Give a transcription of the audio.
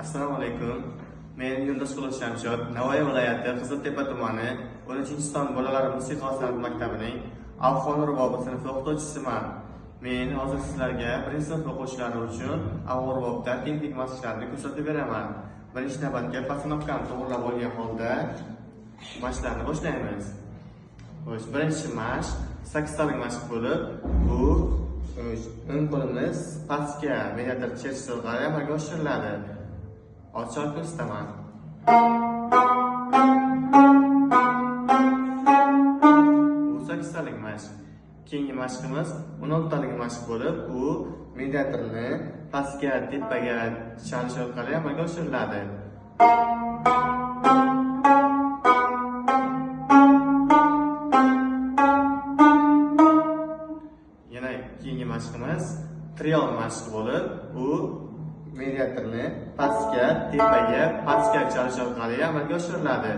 Assalomu alaykum. Men Yulduz Shamshod, Navoiy viloyati Qiziltepa tumani 10-sinfdan bolalar musiqa san'at maktabining Afg'on rubobi sinfi o'qituvchisiman. Men hozir sizlarga birinchi sinf o'quvchilari uchun Afg'on rubobda texnik mashqlarni ko'rsatib beraman. Birinchi navbatga postanovkani to'g'rilab olgan holda mashqlarni boshlaymiz. Birinchi mashq 8 talik mashq bo'lib, bu o'ng qo'limiz pastga millimetr chertish orqali amalga oshiriladi. Ochiq ko'rsataman. Bu 8 talik mashq. Keyingi mashqimiz 16 talik mashq bo'lib, u millimetrni pastga, tepaga chalish orqali amalga oshiriladi. Yana keyingi mashqimiz trial mashq bo'lib, u millimetrni pastga, tepaga chalish orqali amalga oshiriladi.